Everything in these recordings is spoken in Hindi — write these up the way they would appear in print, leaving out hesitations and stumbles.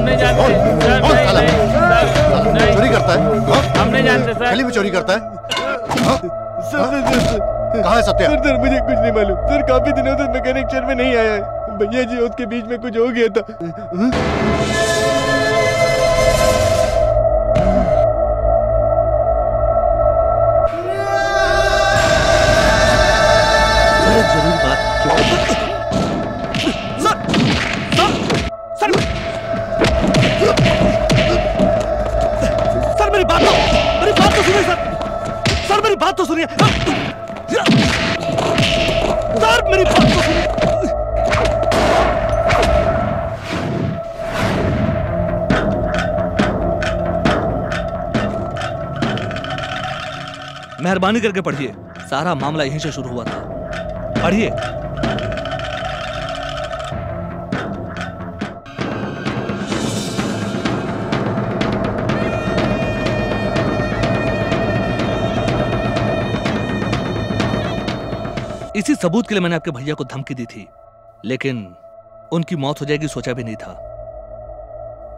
हम नहीं जानते सर, नहीं, चोरी करता है? हम नहीं जानते सर। गली में चोरी करता है? सर कहाँ है सत्या? सर मुझे कुछ नहीं मालूम सर, काफी दिनों से मैकेनिक शहर में नहीं आया है भैया जी, उसके बीच में कुछ हो गया था। जरूर बात सर मेरी बात तो सुनिए सर मेरी बात तो सुनिए सर, मेरी बात तो सुनिए। मेहरबानी करके पढ़िए, सारा मामला यहीं से शुरू हुआ था। पढ़िए। इसी सबूत के लिए मैंने आपके भैया को धमकी दी थी, लेकिन उनकी मौत हो जाएगी सोचा भी नहीं था।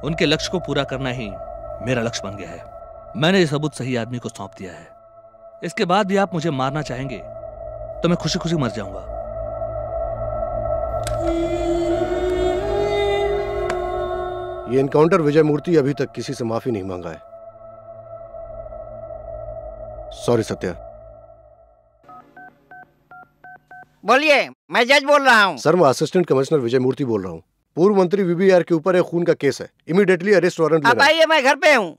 उनके लक्ष्य को पूरा करना ही मेरा लक्ष्य बन गया है। मैंने ये सबूत सही आदमी को सौंप दिया है। इसके बाद भी आप मुझे मारना चाहेंगे तो मैं खुशी खुशी मर जाऊंगा। ये एनकाउंटर विजय मूर्ति अभी तक किसी से माफी नहीं मांगा है। सॉरी सत्या। बोलिए, मैं जज बोल रहा हूँ। सर मैं असिस्टेंट कमिश्नर विजय मूर्ति बोल रहा हूँ। पूर्व मंत्री वीबीआर के ऊपर एक खून का केस है। इमीडिएटली अरेस्ट वारंट आप आइए, मैं घर पे हूँ।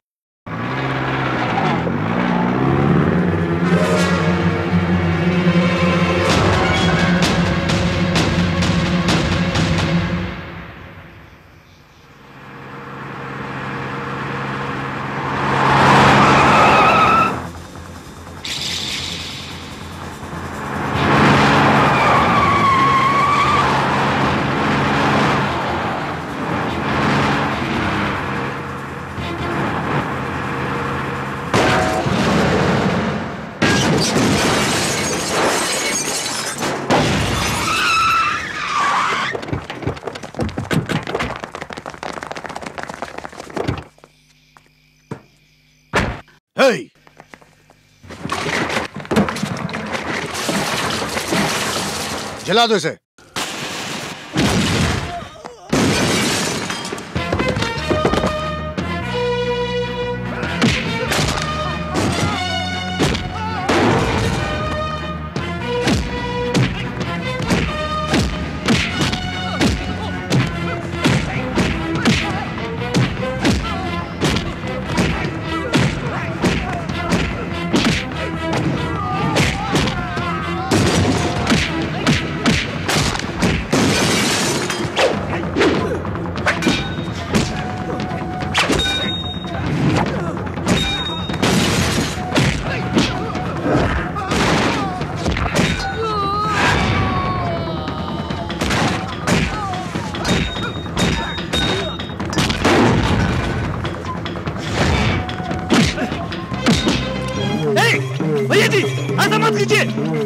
जला दो इसे।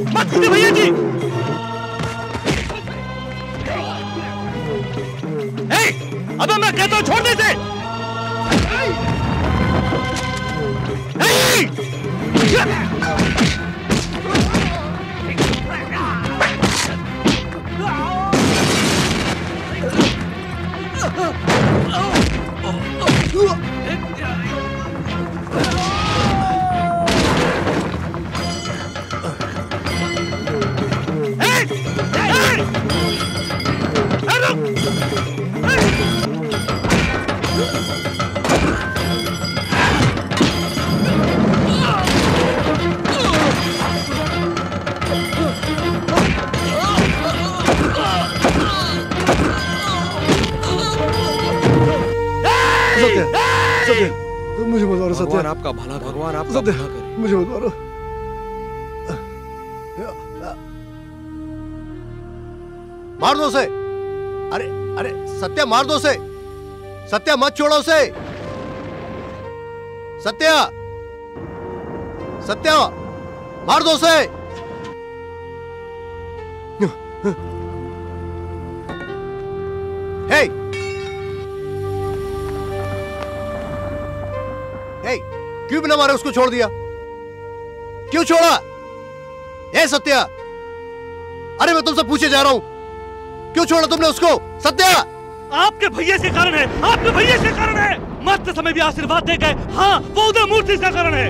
मत कीजिए भैया जी। अबे मैं कहता हूं छोड़ दे इसे। मुझे मत मारो सत्या। भगवान आपका भला, भगवान आपका भला करे। मुझे मत मारो। मार दो उसे। अरे अरे सत्या मार दो उसे। सत्या मत छोड़ो उसे। सत्या सत्या मार दो उसे। हे क्यों बिना मारे उसको छोड़ दिया? क्यों छोड़ा? ए सत्या, अरे मैं तुमसे पूछे जा रहा हूं, क्यों छोड़ा तुमने उसको? सत्या, आपके भैया से कारण है, आपके भैया से कारण है। मरते समय भी आशीर्वाद दे गए। हाँ, वो उदय मूर्ति का कारण है।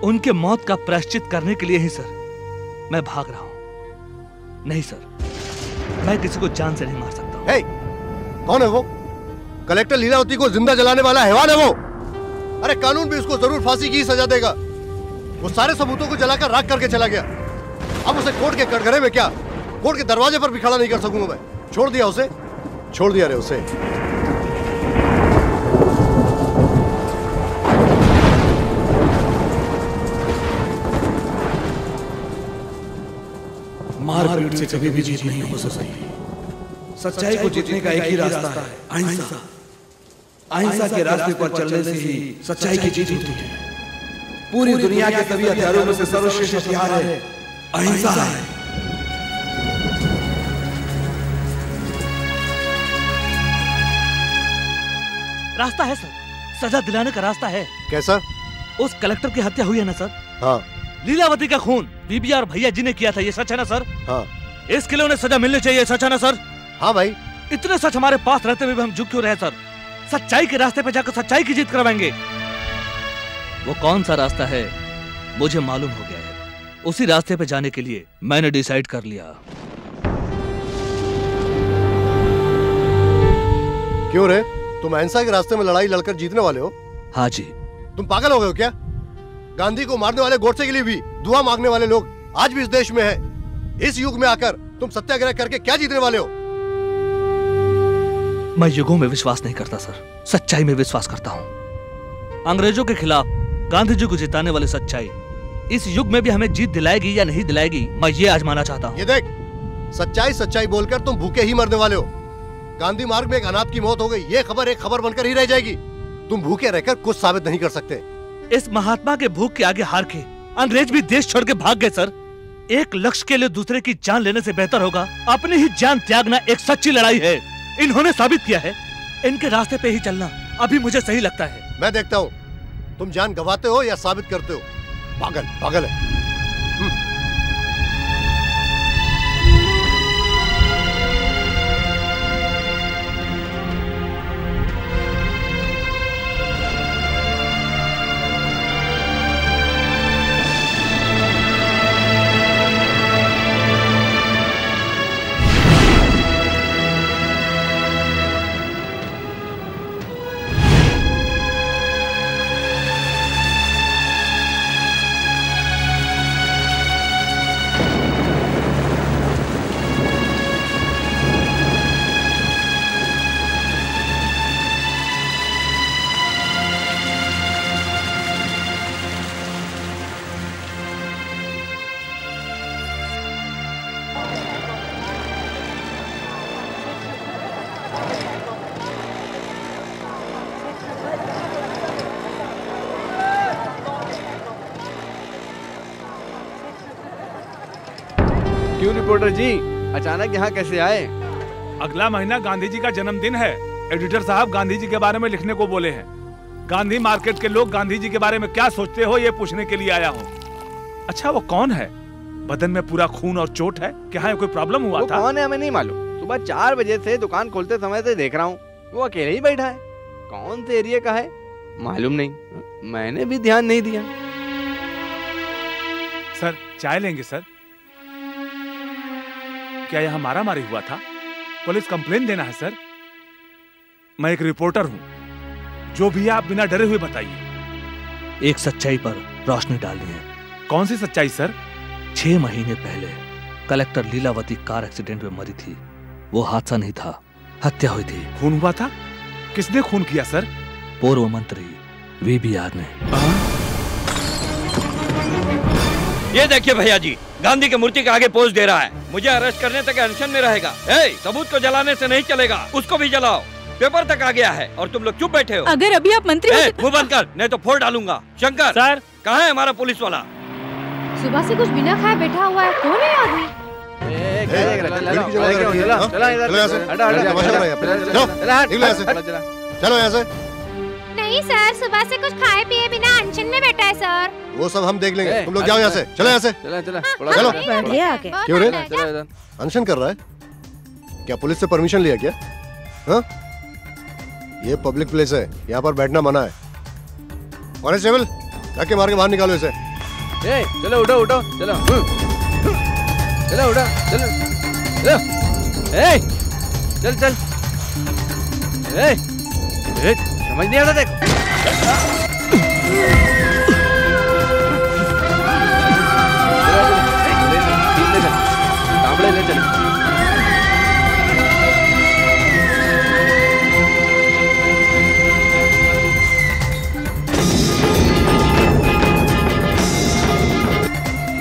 उनके मौत का प्रायश्चित करने के लिए ही सर मैं भाग रहा हूं। नहीं सर, मैं किसी को जान से नहीं मार सकता हूं। हे, कौन है वो? कलेक्टर लीलावती को जिंदा जलाने वाला हैवान है वो। अरे कानून भी उसको जरूर फांसी की सजा देगा। वो सारे सबूतों को जलाकर राख करके चला गया। अब उसे कोर्ट के कटघरे में क्या, कोर्ट के दरवाजे पर भी खड़ा नहीं कर सकूंगा मैं। छोड़ दिया उसे, छोड़ दिया रे उसे। मारपीट से कभी भी जीत नहीं हो सकती। सच्चाई को जीतने का एक ही रास्ता है, अहिंसा। अहिंसा के रास्ते पर चलने से ही सच्चाई की जीत होती है। पूरी दुनिया के सभी हथियारों में से सर्वश्रेष्ठ हथियार है अहिंसा है। रास्ता है सर, सजा दिलाने का रास्ता है। कैसा? उस कलेक्टर की हत्या हुई है ना सर? हाँ। लीलावती का खून बीबी और भैया जी ने किया था, ये सच है ना सर? हाँ। इसके लिए उन्हें सजा मिलनी चाहिए, सच है ना सर? हाँ भाई। इतने सच हमारे पास रहते हुए भी हम झुक क्यों रहे सर? सच्चाई के रास्ते पे जाकर सच्चाई की जीत करवाएंगे। वो कौन सा रास्ता है मुझे मालूम हो गया है। उसी रास्ते पे जाने के लिए मैंने डिसाइड कर लिया। क्यों रे, तुम अहिंसा के रास्ते में लड़ाई लड़कर जीतने वाले हो? हाँ जी। तुम पागल हो गए हो क्या? गांधी को मारने वाले गोडसे के लिए भी दुआ मांगने वाले लोग आज भी इस देश में हैं। इस युग में आकर तुम सत्याग्रह करके क्या जीतने वाले हो? मैं युगों में विश्वास नहीं करता सर, सच्चाई में विश्वास करता हूँ। अंग्रेजों के खिलाफ गांधी जी को जिताने वाली सच्चाई इस युग में भी हमें जीत दिलाएगी या नहीं दिलाएगी, मैं ये आजमाना चाहता हूँ। ये देख, सच्चाई सच्चाई बोलकर तुम भूखे ही मरने वाले हो। गांधी मार्ग में एक अनाथ की मौत हो गई, ये खबर एक खबर बनकर ही रह जाएगी। तुम भूखे रहकर कुछ साबित नहीं कर सकते। इस महात्मा के भूख के आगे हार के अंग्रेज भी देश छोड़ के भाग गए सर। एक लक्ष्य के लिए दूसरे की जान लेने से बेहतर होगा अपनी ही जान त्यागना एक सच्ची लड़ाई है। इन्होंने साबित किया है, इनके रास्ते पे ही चलना अभी मुझे सही लगता है। मैं देखता हूँ तुम जान गंवाते हो या साबित करते हो। पागल पागल है। क्यों रिपोर्टर जी, अचानक यहाँ कैसे आए? अगला महीना गांधी जी का जन्मदिन है। एडिटर साहब गांधी जी के बारे में लिखने को बोले हैं। गांधी मार्केट के लोग गांधी जी के बारे में क्या सोचते हो ये पूछने के लिए आया हूँ। अच्छा वो कौन है? बदन में पूरा खून और चोट है, क्या कोई प्रॉब्लम हुआ था? कौन है हमें नहीं मालूम। सुबह 4 बजे से दुकान खोलते समय से देख रहा हूँ, वो अकेले ही बैठा है। कौन से एरिया का है मालूम नहीं, मैंने भी ध्यान नहीं दिया। सर चाय लेंगे सर? क्या यहाँ मारामारी हुआ था? पुलिस कंप्लेन देना है सर। मैं एक रिपोर्टर हूँ, जो भी है आप बिना डरे हुए बताइए। एक सच्चाई पर रोशनी डालनी है। कौन सी सच्चाई सर? 6 महीने पहले कलेक्टर लीलावती कार एक्सीडेंट में मरी थी। वो हादसा नहीं था, हत्या हुई थी। खून हुआ था? किसने खून किया सर? पूर्व मंत्री वीबीआर ने। ये देखिए भैया जी, गांधी की मूर्ति के आगे पोज दे रहा है। मुझे अरेस्ट करने तक अनशन में रहेगा। सबूत को जलाने से नहीं चलेगा, उसको भी जलाओ। पेपर तक आ गया है और तुम लोग चुप बैठे हो। अगर अभी आप मंत्री मुंह बंद कर, नहीं तो फोड़ डालूंगा। शंकर सर, कहाँ है हमारा पुलिस वाला? सुबह से कुछ बिना खाए बैठा हुआ है, कौन है आदमी? चलो यहाँ से। नहीं सर, सुबह से कुछ खाए पिए बिना अनशन में बैठा है सर। वो सब हम देख लेंगे, तुम लोग जाओ यहाँ से, चलो यहाँ से। चला चला चलो। बैठिए आके। क्यों रे? चला इधर। अनशन कर रहा है? क्या पुलिस से परमिशन लिया क्या? हाँ? ये पब्लिक प्लेस है, यहाँ पर बैठना मना है। कॉन्स्टेबल, जाके मार के बाहर निकालो इसे। चलो उठो उठो, चलो चलो उठो, चलो चलो, चल चल, समझ नहीं आता देख। कांबड़े ले चल।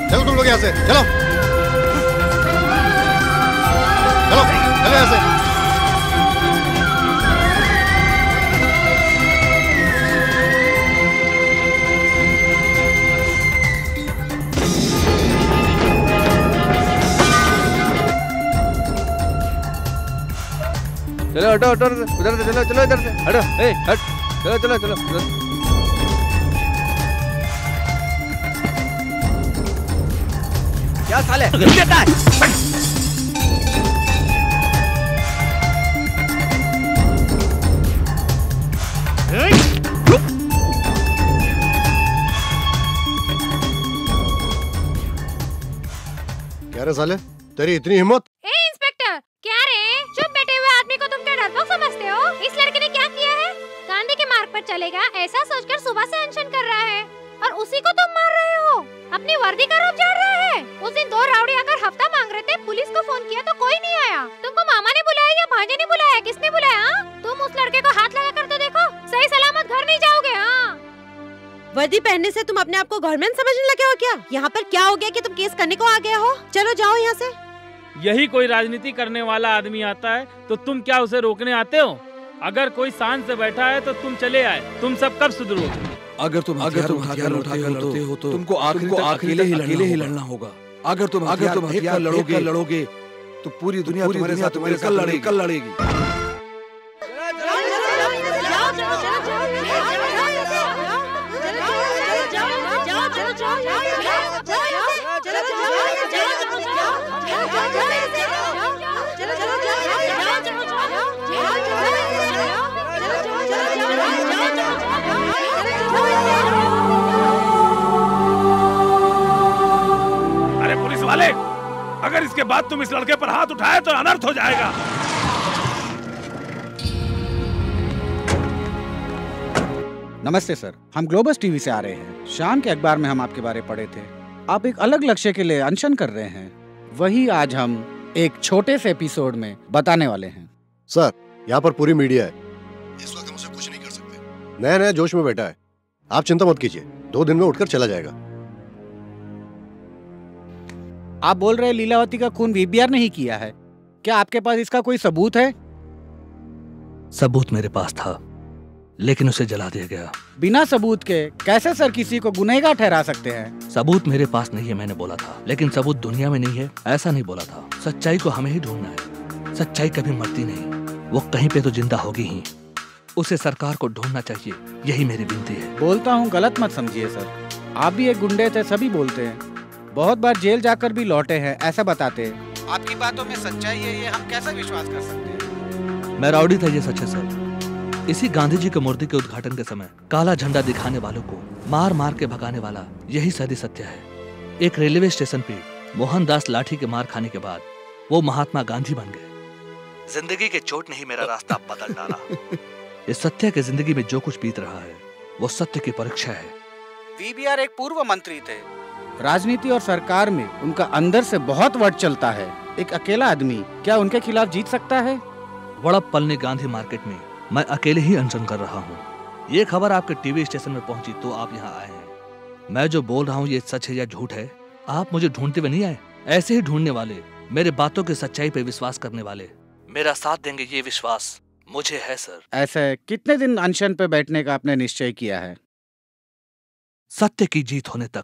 चलो तुम लोग यहाँ से, चलो चलो चलो यहाँ से। चलो हटो हटो उधर से, चलो चलो इधर से हटो, हट, चलो चलो चलो उधर। क्या साले देता है? क्या रे साले, तेरी इतनी हिम्मत? इंस्पेक्टर, क्या रे? चुप बैठे हुए आदमी को तुम क्या डरपोक समझते हो? इस लड़के ने क्या किया है? गांधी के मार्ग पर चलेगा ऐसा सोचकर सुबह से अनशन कर रहा है और उसी को तुम मार रहे हो। अपनी वर्दी का रूप झाड़ रहा है। उस दिन 2 राउडी आकर हफ्ता मांग रहे थे, पुलिस को फोन किया तो कोई नहीं आया। तुमको मामा ने बुलाया या भांजे ने बुलाया? किसने बुलाया? तुम उस लड़के को हाथ लगा कर तो देखो, सही सलामत घर नहीं जाओगे। हाँ, वर्दी पहनने से तुम अपने आप को गवर्नमेंट समझने लगे हो क्या? यहाँ पर क्या हो गया कि तुम केस करने को आ गए हो? चलो जाओ यहाँ से। यही कोई राजनीति करने वाला आदमी आता है तो तुम क्या उसे रोकने आते हो? अगर कोई शान से बैठा है तो तुम चले आए। तुम सब कब सुधरोगे? अगर तुम हथियार उठा कर लड़ते हो तो तुमको अकेले ही लड़ना होगा। अगर तुम हथियार लड़ोगे तो पूरी दुनिया तुम्हारे साथ कल लड़ेगी। अरे पुलिस वाले, अगर इसके बाद तुम इस लड़के पर हाथ उठाए तो अनर्थ हो जाएगा। नमस्ते सर, हम ग्लोबस टीवी से आ रहे हैं। शाम के अखबार में हम आपके बारे पढ़े थे। आप एक अलग लक्ष्य के लिए अनशन कर रहे हैं। वही आज हम एक छोटे से एपिसोड में बताने वाले हैं। सर, यहाँ पर पूरी मीडिया है, इस वक्त हम उसे कुछ नहीं कर सकते। नया नया जोश में बैठा है, आप चिंता मत कीजिए, 2 दिन में उठकर चला जाएगा। आप बोल रहे लीलावती का खून वीबीआर नहीं किया है? क्या आपके पास इसका कोई सबूत है? सबूत मेरे पास था, लेकिन उसे जला दिया गया। बिना सबूत के कैसे सर किसी को गुनहगार ठहरा सकते हैं? सबूत मेरे पास नहीं है, मैंने बोला था। लेकिन सबूत दुनिया में नहीं है, ऐसा नहीं बोला था। सच्चाई को हमें ही ढूंढना है। सच्चाई कभी मरती नहीं, वो कहीं पे तो जिंदा होगी ही। उसे सरकार को ढूंढना चाहिए, यही मेरी विनती है। बोलता हूँ, गलत मत समझिए सर। आप भी एक गुंडे थे, सभी बोलते हैं। बहुत बार जेल जाकर भी लौटे हैं, ऐसा बताते हैं। आपकी बातों में सच्चाई है, ये हम कैसे विश्वास कर सकते हैं? मैं राउडी था, ये सच है सर। इसी गांधी जी की मूर्ति के उद्घाटन के समय काला झंडा दिखाने वालों को मार मार के भगाने वाला यही सारी सत्य है। एक रेलवे स्टेशन पे मोहनदास लाठी के मार खाने के बाद वो महात्मा गांधी बन गए। जिंदगी के चोट ने ही मेरा रास्ता बदल डाला। इस सत्य के जिंदगी में जो कुछ बीत रहा है वो सत्य की परीक्षा है। वीबीआर एक पूर्व मंत्री थे। राजनीति और सरकार में उनका अंदर से बहुत वट चलता है। एक अकेला आदमी क्या उनके खिलाफ जीत सकता है? वड़प पलनी गांधी मार्केट में मैं अकेले ही अनशन कर रहा हूँ। ये खबर आपके टीवी स्टेशन में पहुंची तो आप यहाँ आए हैं। मैं जो बोल रहा हूँ ये सच है या झूठ है, आप मुझे ढूंढते हुए नहीं आए। ऐसे ही ढूंढने वाले, मेरे बातों की सच्चाई पे विश्वास करने वाले मेरा साथ देंगे, ये विश्वास मुझे है सर। ऐसे कितने दिन अनशन पे बैठने का आपने निश्चय किया है? सत्य की जीत होने तक।